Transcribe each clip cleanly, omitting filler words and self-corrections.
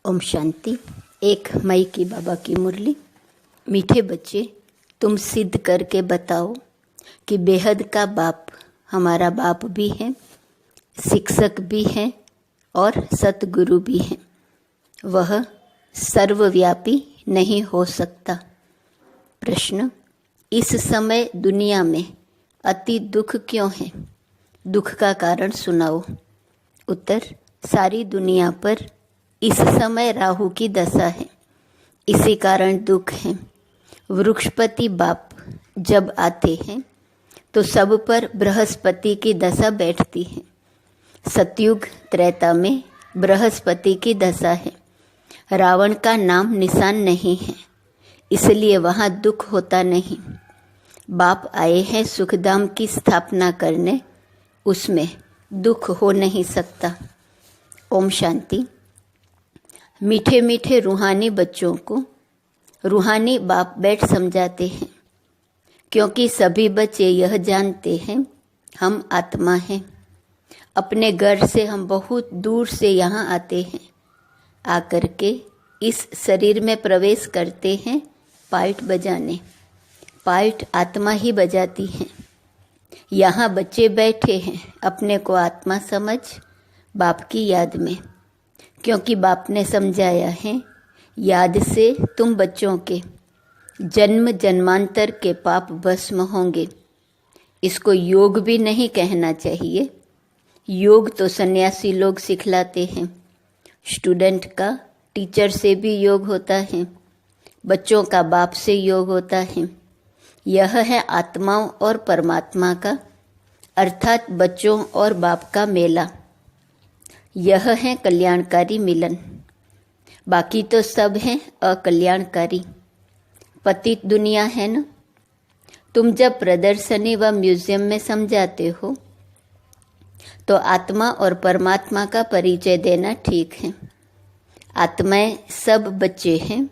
ओम शांति। 1 मई की बाबा की मुरली। मीठे बच्चे, तुम सिद्ध करके बताओ कि बेहद का बाप हमारा बाप भी है, शिक्षक भी है और सतगुरु भी है। वह सर्वव्यापी नहीं हो सकता। प्रश्न, इस समय दुनिया में अति दुख क्यों है? दुख का कारण सुनाओ। उत्तर, सारी दुनिया पर इस समय राहु की दशा है, इसी कारण दुख है। वृक्षपति बाप जब आते हैं तो सब पर बृहस्पति की दशा बैठती है। सतयुग त्रेता में बृहस्पति की दशा है। रावण का नाम निशान नहीं है, इसलिए वहाँ दुख होता नहीं। बाप आए हैं सुखधाम की स्थापना करने, उसमें दुख हो नहीं सकता। ओम शांति। मीठे मीठे रूहानी बच्चों को रूहानी बाप बैठ समझाते हैं, क्योंकि सभी बच्चे यह जानते हैं हम आत्मा हैं। अपने घर से हम बहुत दूर से यहाँ आते हैं, आकर के इस शरीर में प्रवेश करते हैं पार्ट बजाने। पार्ट आत्मा ही बजाती है। यहाँ बच्चे बैठे हैं अपने को आत्मा समझ बाप की याद में, क्योंकि बाप ने समझाया है याद से तुम बच्चों के जन्म जन्मांतर के पाप भस्म होंगे। इसको योग भी नहीं कहना चाहिए। योग तो सन्यासी लोग सिखलाते हैं। स्टूडेंट का टीचर से भी योग होता है, बच्चों का बाप से योग होता है। यह है आत्माओं और परमात्मा का, अर्थात बच्चों और बाप का मेला। यह है कल्याणकारी मिलन। बाकी तो सब है अकल्याणकारी। पतित दुनिया है ना। तुम जब प्रदर्शनी व म्यूजियम में समझाते हो तो आत्मा और परमात्मा का परिचय देना ठीक है। आत्माएं सब बच्चे हैं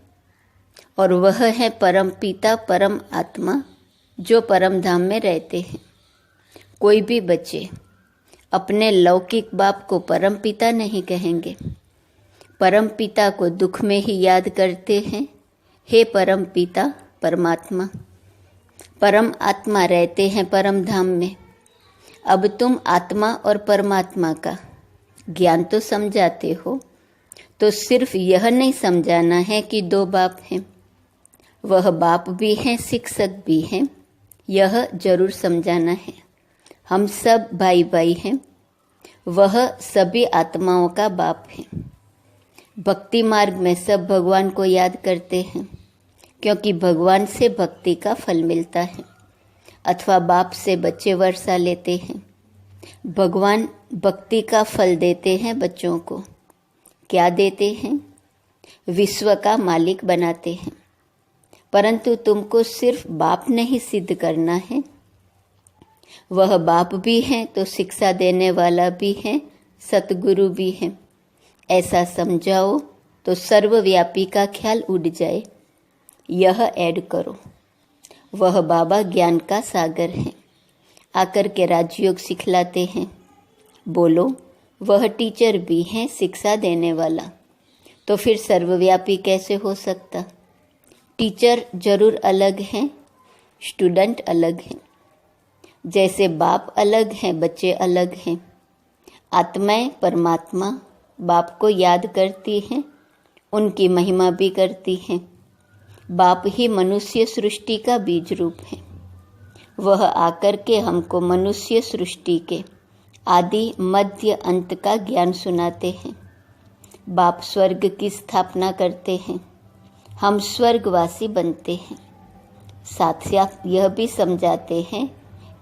और वह है परम पिता परम आत्मा जो परम धाम में रहते हैं। कोई भी बच्चे अपने लौकिक बाप को परम पिता नहीं कहेंगे। परम पिता को दुख में ही याद करते हैं, हे परम पिता परमात्मा। परम आत्मा रहते हैं परम धाम में। अब तुम आत्मा और परमात्मा का ज्ञान तो समझाते हो, तो सिर्फ यह नहीं समझाना है कि 2 बाप हैं। वह बाप भी हैं, शिक्षक भी हैं, यह जरूर समझाना है। हम सब भाई भाई हैं। वह सभी आत्माओं का बाप है। भक्ति मार्ग में सब भगवान को याद करते हैं, क्योंकि भगवान से भक्ति का फल मिलता है, अथवा बाप से बच्चे वर्षा लेते हैं। भगवान भक्ति का फल देते हैं बच्चों को। क्या देते हैं? विश्व का मालिक बनाते हैं। परंतु तुमको सिर्फ बाप नहीं सिद्ध करना है। वह बाप भी हैं तो शिक्षा देने वाला भी है, सतगुरु भी है। ऐसा समझाओ तो सर्वव्यापी का ख्याल उड़ जाए। यह ऐड करो, वह बाबा ज्ञान का सागर है, आकर के राजयोग सिखलाते हैं। बोलो, वह टीचर भी हैं शिक्षा देने वाला, तो फिर सर्वव्यापी कैसे हो सकता? टीचर जरूर अलग हैं, स्टूडेंट अलग हैं। जैसे बाप अलग हैं, बच्चे अलग हैं। आत्माएं परमात्मा बाप को याद करती हैं, उनकी महिमा भी करती हैं। बाप ही मनुष्य सृष्टि का बीज रूप है। वह आकर के हमको मनुष्य सृष्टि के आदि मध्य अंत का ज्ञान सुनाते हैं। बाप स्वर्ग की स्थापना करते हैं, हम स्वर्गवासी बनते हैं। साथ साथ यह भी समझाते हैं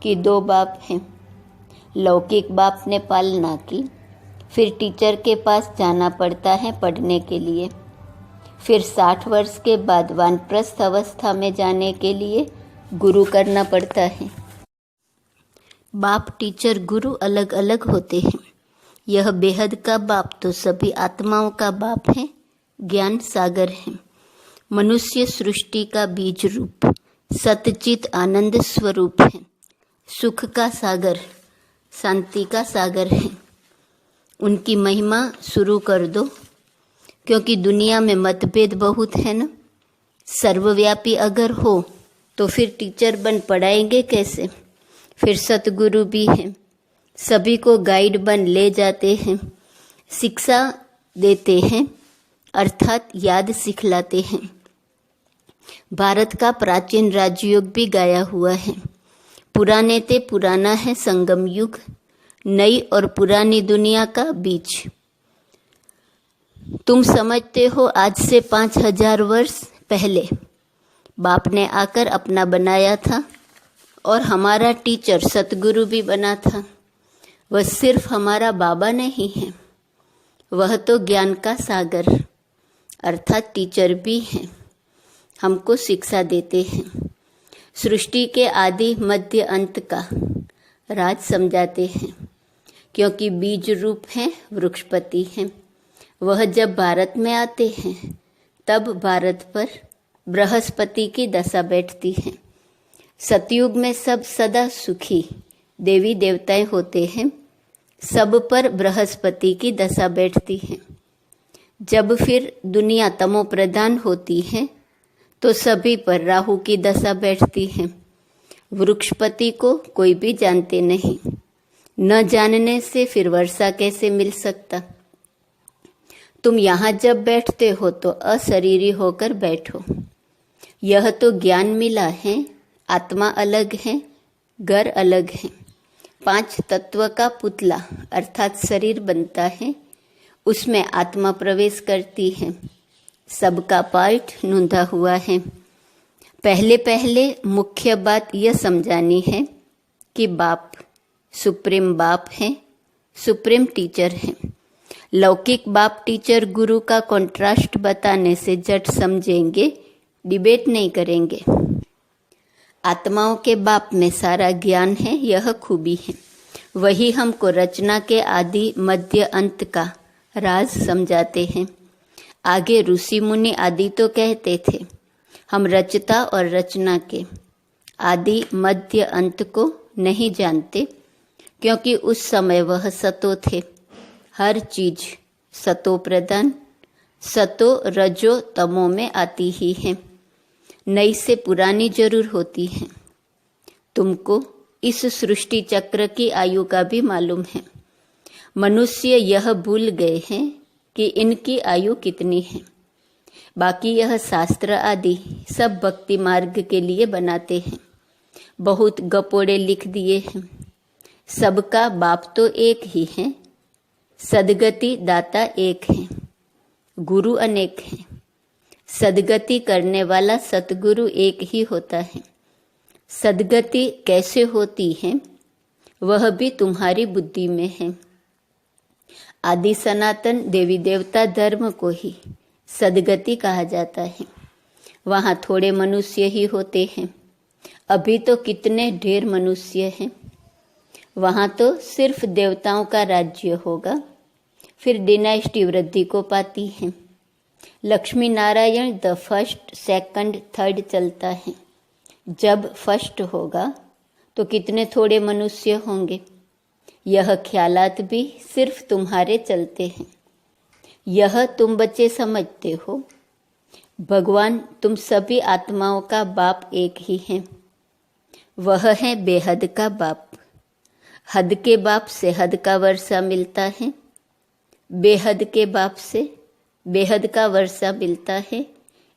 कि 2 बाप हैं। लौकिक बाप ने पालना की, फिर टीचर के पास जाना पड़ता है पढ़ने के लिए। फिर 60 वर्ष के बाद वानप्रस्थ अवस्था में जाने के लिए गुरु करना पड़ता है। बाप टीचर गुरु अलग अलग होते हैं। यह बेहद का बाप तो सभी आत्माओं का बाप है, ज्ञान सागर है। मनुष्य सृष्टि का बीज रूप सतचित आनंद स्वरूप है। सुख का सागर, शांति का सागर है। उनकी महिमा शुरू कर दो। क्योंकि दुनिया में मतभेद बहुत है ना। सर्वव्यापी अगर हो तो फिर टीचर बन पढ़ाएंगे कैसे। फिर सतगुरु भी हैं, सभी को गाइड बन ले जाते हैं, शिक्षा देते हैं अर्थात याद सिखलाते हैं। भारत का प्राचीन राजयोग भी गाया हुआ है। पुराने ते पुराना है संगम युग, नई और पुरानी दुनिया का बीच। तुम समझते हो आज से 5000 वर्ष पहले बाप ने आकर अपना बनाया था और हमारा टीचर सतगुरु भी बना था। वह सिर्फ हमारा बाबा नहीं है, वह तो ज्ञान का सागर अर्थात टीचर भी हैं, हमको शिक्षा देते हैं। सृष्टि के आदि मध्य अंत का राज समझाते हैं, क्योंकि बीज रूप हैं, वृक्षपति हैं। वह जब भारत में आते हैं तब भारत पर बृहस्पति की दशा बैठती है। सतयुग में सब सदा सुखी देवी देवताएं होते हैं, सब पर बृहस्पति की दशा बैठती है। जब फिर दुनिया तमो प्रधान होती है तो सभी पर राहु की दशा बैठती है। वृक्षपति को कोई भी जानते नहीं, न जानने से फिर वर्षा कैसे मिल सकता। तुम यहाँ जब बैठते हो तो अशरीरी होकर बैठो। यह तो ज्ञान मिला है, आत्मा अलग है, घर अलग है। 5 तत्व का पुतला अर्थात शरीर बनता है, उसमें आत्मा प्रवेश करती है। सबका पाठ नूंधा हुआ है। पहले पहले मुख्य बात यह समझानी है कि बाप सुप्रीम बाप है, सुप्रीम टीचर है। लौकिक बाप टीचर गुरु का कॉन्ट्रास्ट बताने से झट समझेंगे, डिबेट नहीं करेंगे। आत्माओं के बाप में सारा ज्ञान है, यह खूबी है। वही हमको रचना के आदि मध्य अंत का राज समझाते हैं। आगे ऋषि मुनि आदि तो कहते थे, हम रचता और रचना के आदि मध्य अंत को नहीं जानते, क्योंकि उस समय वह सतो थे। हर चीज सतो प्रधान, सतो रजो तमो में आती ही है, नई से पुरानी जरूर होती है। तुमको इस सृष्टि चक्र की आयु का भी मालूम है। मनुष्य यह भूल गए हैं कि इनकी आयु कितनी है। बाकी यह शास्त्र आदि सब भक्ति मार्ग के लिए बनाते हैं, बहुत गपोड़े लिख दिए हैं। सबका बाप तो एक ही है, सदगति दाता एक है, गुरु अनेक हैं। सदगति करने वाला सतगुरु एक ही होता है। सदगति कैसे होती है वह भी तुम्हारी बुद्धि में है। आदि सनातन देवी देवता धर्म को ही सदगति कहा जाता है। वहाँ थोड़े मनुष्य ही होते हैं, अभी तो कितने ढेर मनुष्य हैं। वहाँ तो सिर्फ देवताओं का राज्य होगा, फिर डिनाइस्टी वृद्धि को पाती है। Lakshmi Narayan the first, second, third चलता है। जब फर्स्ट होगा तो कितने थोड़े मनुष्य होंगे। यह ख्यालात भी सिर्फ तुम्हारे चलते हैं। यह तुम बच्चे समझते हो। भगवान तुम सभी आत्माओं का बाप एक ही है। वह है बेहद का बाप। हद के बाप से हद का वर्षा मिलता है, बेहद के बाप से बेहद का वर्षा मिलता है।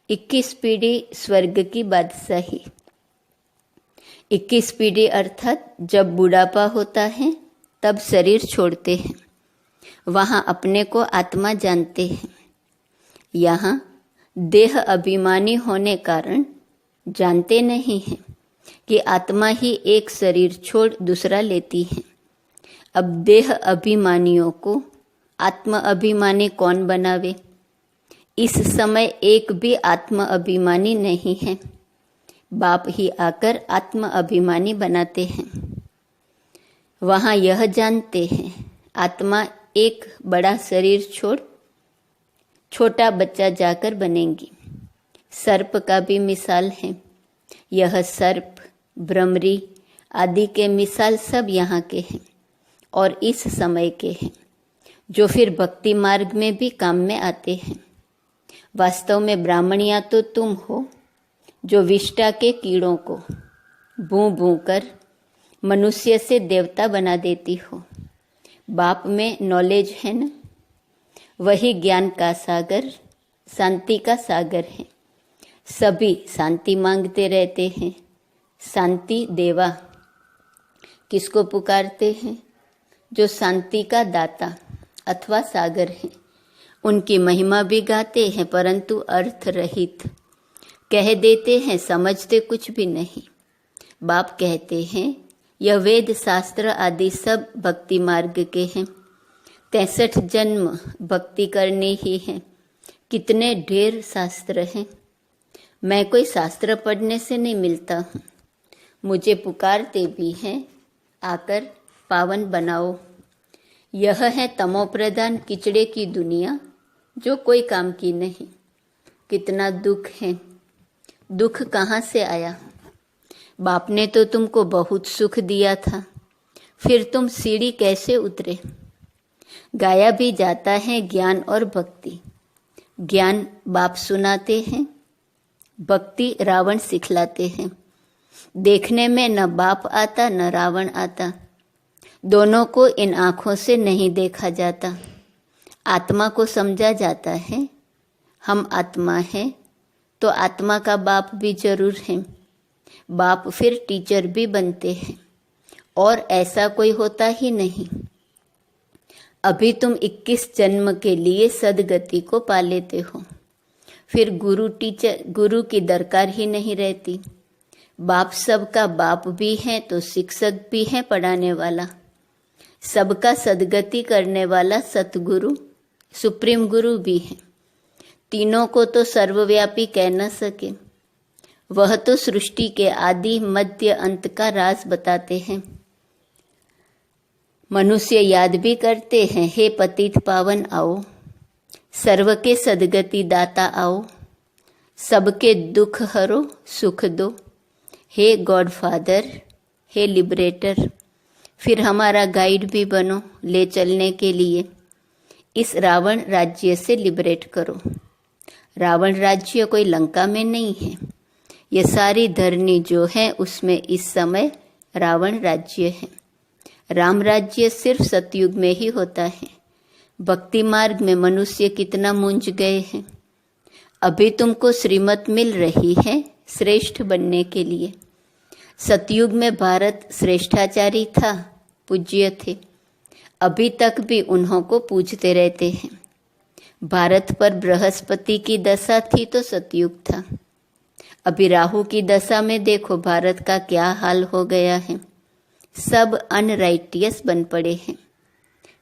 21 पीढ़ी स्वर्ग की बादशाही। 21 पीढ़ी अर्थात जब बुढ़ापा होता है तब शरीर छोड़ते हैं, वहाँ अपने को आत्मा जानते हैं। यहाँ देह अभिमानी होने कारण जानते नहीं हैं कि आत्मा ही एक शरीर छोड़ दूसरा लेती है। अब देह अभिमानियों को आत्म अभिमानी कौन बनावे। इस समय एक भी आत्म अभिमानी नहीं है, बाप ही आकर आत्म अभिमानी बनाते हैं। वहाँ यह जानते हैं आत्मा एक बड़ा शरीर छोड़ छोटा बच्चा जाकर बनेंगी। सर्प का भी मिसाल है। यह सर्प, भ्रमरी आदि के मिसाल सब यहाँ के हैं और इस समय के हैं, जो फिर भक्ति मार्ग में भी काम में आते हैं। वास्तव में ब्राह्मणियाँ तो तुम हो जो विष्टा के कीड़ों को बूं बूं कर मनुष्य से देवता बना देती हो। बाप में नॉलेज है न, वही ज्ञान का सागर, शांति का सागर है। सभी शांति मांगते रहते हैं। शांति देवा किसको पुकारते हैं? जो शांति का दाता अथवा सागर है। उनकी महिमा भी गाते हैं, परंतु अर्थ रहित कह देते हैं, समझते कुछ भी नहीं। बाप कहते हैं यह वेद शास्त्र आदि सब भक्ति मार्ग के हैं। 63 जन्म भक्ति करनी ही है। कितने ढेर शास्त्र हैं। मैं कोई शास्त्र पढ़ने से नहीं मिलता हूँ। मुझे पुकारते भी हैं, आकर पावन बनाओ। यह है तमोप्रधान किचड़े की दुनिया, जो कोई काम की नहीं। कितना दुख है। दुख कहाँ से आया? बाप ने तो तुमको बहुत सुख दिया था, फिर तुम सीढ़ी कैसे उतरे? गाया भी जाता है ज्ञान और भक्ति। ज्ञान बाप सुनाते हैं, भक्ति रावण सिखलाते हैं। देखने में न बाप आता न रावण आता। दोनों को इन आँखों से नहीं देखा जाता। आत्मा को समझा जाता है। हम आत्मा हैं तो आत्मा का बाप भी जरूर है। बाप फिर टीचर भी बनते हैं, और ऐसा कोई होता ही नहीं। अभी तुम 21 जन्म के लिए सदगति को पा लेते हो, फिर गुरु की दरकार ही नहीं रहती। बाप सबका बाप भी है तो शिक्षक भी है पढ़ाने वाला। सबका सदगति करने वाला सतगुरु सुप्रीम गुरु भी है। तीनों को तो सर्वव्यापी कह न सके। वह तो सृष्टि के आदि मध्य अंत का राज बताते हैं। मनुष्य याद भी करते हैं, हे पतित पावन आओ, सर्व के सदगति दाता आओ, सबके दुख हरो सुख दो, हे गॉड फादर, हे लिबरेटर। फिर हमारा गाइड भी बनो ले चलने के लिए। इस रावण राज्य से लिबरेट करो। रावण राज्य कोई लंका में नहीं है। ये सारी धरनी जो है उसमें इस समय रावण राज्य है। राम राज्य सिर्फ सतयुग में ही होता है। भक्ति मार्ग में मनुष्य कितना मूंझ गए हैं। अभी तुमको श्रीमत मिल रही है श्रेष्ठ बनने के लिए। सतयुग में भारत श्रेष्ठाचारी था, पूज्य थे। अभी तक भी उन्हों को पूजते रहते हैं। भारत पर बृहस्पति की दशा थी तो सतयुग था। अभी राहु की दशा में देखो भारत का क्या हाल हो गया है। सब अनराइटियस बन पड़े हैं।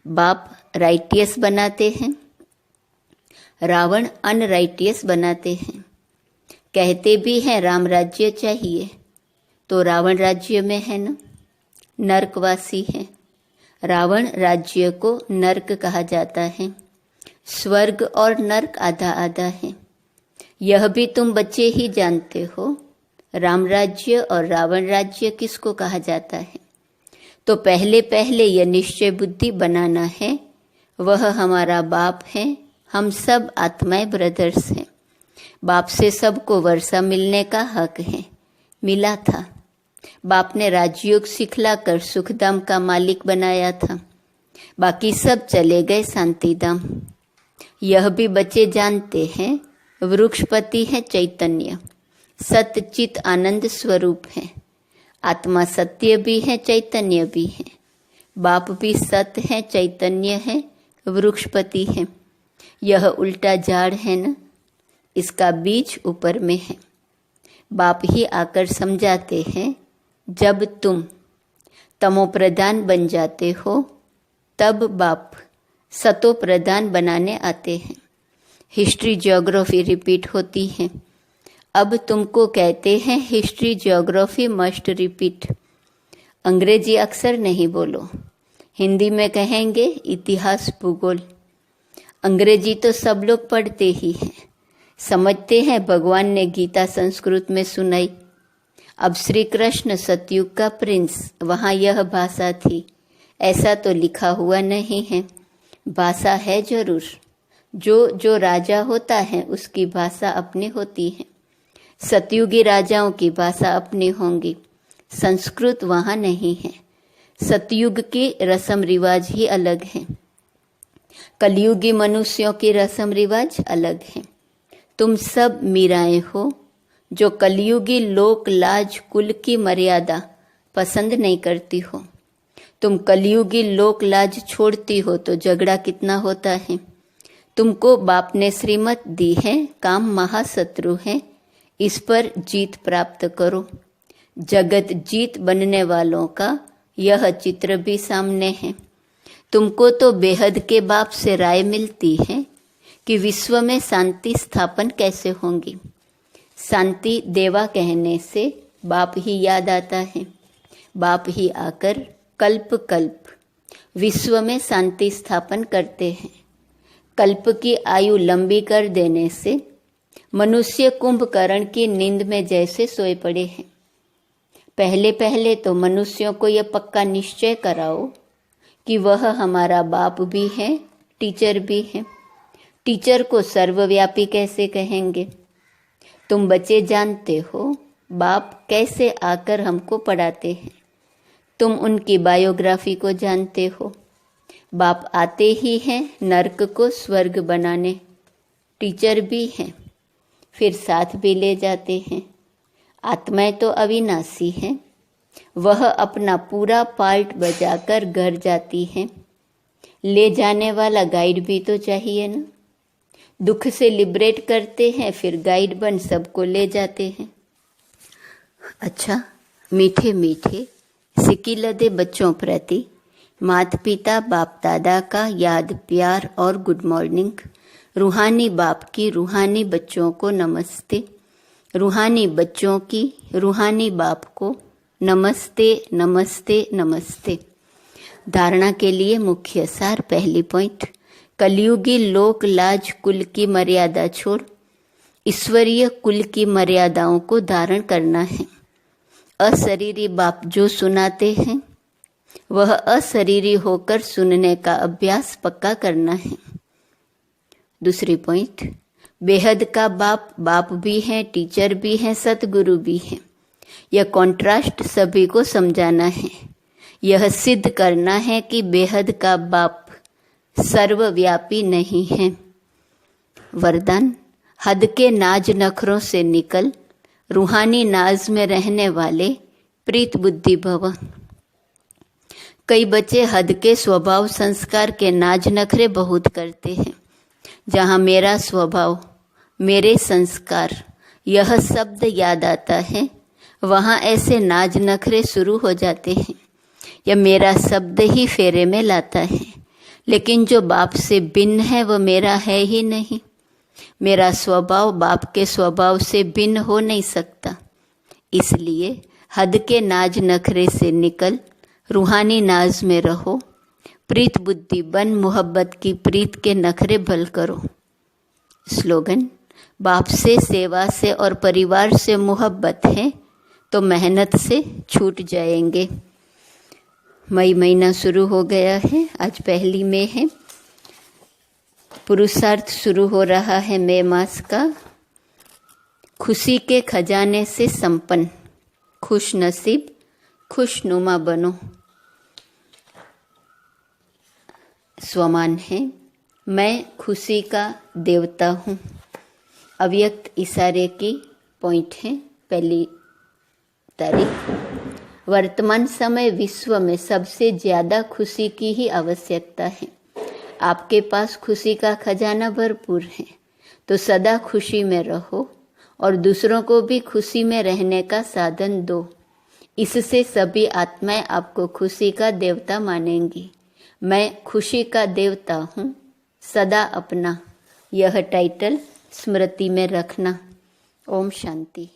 बाप राइटियस बनाते हैं, रावण अनराइटियस बनाते हैं। कहते भी हैं राम राज्य चाहिए, तो रावण राज्य में है न, नरकवासी है। रावण राज्य को नरक कहा जाता है। स्वर्ग और नरक आधा आधा है। यह भी तुम बच्चे ही जानते हो। राम राज्य और रावण राज्य किसको कहा जाता है? तो पहले पहले यह निश्चय बुद्धि बनाना है, वह हमारा बाप है। हम सब आत्माएं ब्रदर्स हैं। बाप से सबको वर्षा मिलने का हक है, मिला था। बाप ने राजयोग सिखलाकर सुखधाम का मालिक बनाया था। बाकी सब चले गए शांतिधाम। यह भी बच्चे जानते हैं, वृक्षपति है चैतन्य, सत्य चित आनंद स्वरूप है। आत्मा सत्य भी है, चैतन्य भी है। बाप भी सत्य है, चैतन्य है, वृक्षपति है। यह उल्टा झाड़ है न, इसका बीज ऊपर में है। बाप ही आकर समझाते हैं, जब तुम तमोप्रधान बन जाते हो तब बाप सतो प्रधान बनाने आते हैं। हिस्ट्री ज्योग्राफी रिपीट होती है। अब तुमको कहते हैं हिस्ट्री ज्योग्राफी मस्ट रिपीट। अंग्रेजी अक्सर नहीं बोलो, हिंदी में कहेंगे इतिहास भूगोल। अंग्रेजी तो सब लोग पढ़ते ही हैं, समझते हैं भगवान ने गीता संस्कृत में सुनाई। अब श्री कृष्ण सतयुग का प्रिंस, वहाँ यह भाषा थी, ऐसा तो लिखा हुआ नहीं है। भाषा है जरूर, जो जो राजा होता है उसकी भाषा अपनी होती है। सतयुगी राजाओं की भाषा अपनी होंगी, संस्कृत वहाँ नहीं है। सतयुग की रस्म रिवाज ही अलग है, कलयुगी मनुष्यों की रस्म रिवाज अलग है। तुम सब मीराएं हो जो कलयुगी लोक लाज कुल की मर्यादा पसंद नहीं करती हो। तुम कलयुगी लोक लाज छोड़ती हो तो झगड़ा कितना होता है। तुमको बाप ने श्रीमत दी है, काम महाशत्रु है, इस पर जीत प्राप्त करो। जगत जीत बनने वालों का यह चित्र भी सामने है। तुमको तो बेहद के बाप से राय मिलती है कि विश्व में शांति स्थापन कैसे होंगी। शांति देवा कहने से बाप ही याद आता है। बाप ही आकर कल्प कल्प विश्व में शांति स्थापन करते हैं। कल्प की आयु लंबी कर देने से मनुष्य कुंभकर्ण की नींद में जैसे सोए पड़े हैं। पहले पहले तो मनुष्यों को यह पक्का निश्चय कराओ कि वह हमारा बाप भी है, टीचर भी है। टीचर को सर्वव्यापी कैसे कहेंगे। तुम बच्चे जानते हो बाप कैसे आकर हमको पढ़ाते हैं। तुम उनकी बायोग्राफी को जानते हो। बाप आते ही हैं नर्क को स्वर्ग बनाने, टीचर भी हैं, फिर साथ भी ले जाते हैं। आत्माएं तो अविनाशी हैं, वह अपना पूरा पार्ट बजाकर घर जाती हैं। ले जाने वाला गाइड भी तो चाहिए ना। दुख से लिबरेट करते हैं, फिर गाइड बन सबको ले जाते हैं। अच्छा, मीठे मीठे सिकिलदे बच्चों प्रति माता पिता बाप दादा का याद प्यार और गुड मॉर्निंग। रूहानी बाप की रूहानी बच्चों को नमस्ते। रूहानी बच्चों की रूहानी बाप को नमस्ते नमस्ते नमस्ते। धारणा के लिए मुख्य सार। पहली पॉइंट, कलयुगी लोक लाज कुल की मर्यादा छोड़ ईश्वरीय कुल की मर्यादाओं को धारण करना है। अशरीरी बाप जो सुनाते हैं वह अशरीरी होकर सुनने का अभ्यास पक्का करना है। दूसरी पॉइंट, बेहद का बाप बाप भी है, टीचर भी है, सतगुरु भी है। यह कॉन्ट्रास्ट सभी को समझाना है। यह सिद्ध करना है कि बेहद का बाप सर्वव्यापी नहीं है। वरदान, हद के नाज नखरों से निकल रूहानी नाज में रहने वाले प्रीत बुद्धि भव। कई बच्चे हद के स्वभाव संस्कार के नाज नखरे बहुत करते हैं। जहाँ मेरा स्वभाव, मेरे संस्कार, यह शब्द याद आता है, वहाँ ऐसे नाज नखरे शुरू हो जाते हैं। यह मेरा शब्द ही फेरे में लाता है, लेकिन जो बाप से भिन्न है वह मेरा है ही नहीं। मेरा स्वभाव बाप के स्वभाव से भिन्न हो नहीं सकता। इसलिए हद के नाज नखरे से निकल रूहानी नाज में रहो। प्रीत बुद्धि बन मोहब्बत की प्रीत के नखरे भल करो। स्लोगन, बाप से, सेवा से और परिवार से मोहब्बत है तो मेहनत से छूट जाएंगे। मई महीना शुरू हो गया है, आज पहली मई है। पुरुषार्थ शुरू हो रहा है मई मास का। खुशी के खजाने से संपन्न, खुश नसीब, खुशनुमा बनो। स्वमान है, मैं खुशी का देवता हूँ। अव्यक्त इशारे की पॉइंट है। पहली तारीख, वर्तमान समय विश्व में सबसे ज्यादा खुशी की ही आवश्यकता है। आपके पास खुशी का खजाना भरपूर है, तो सदा खुशी में रहो और दूसरों को भी खुशी में रहने का साधन दो। इससे सभी आत्माएं आपको खुशी का देवता मानेंगी। मैं खुशी का देवता हूँ, सदा अपना, यह टाइटल स्मृति में रखना। ओम शांति।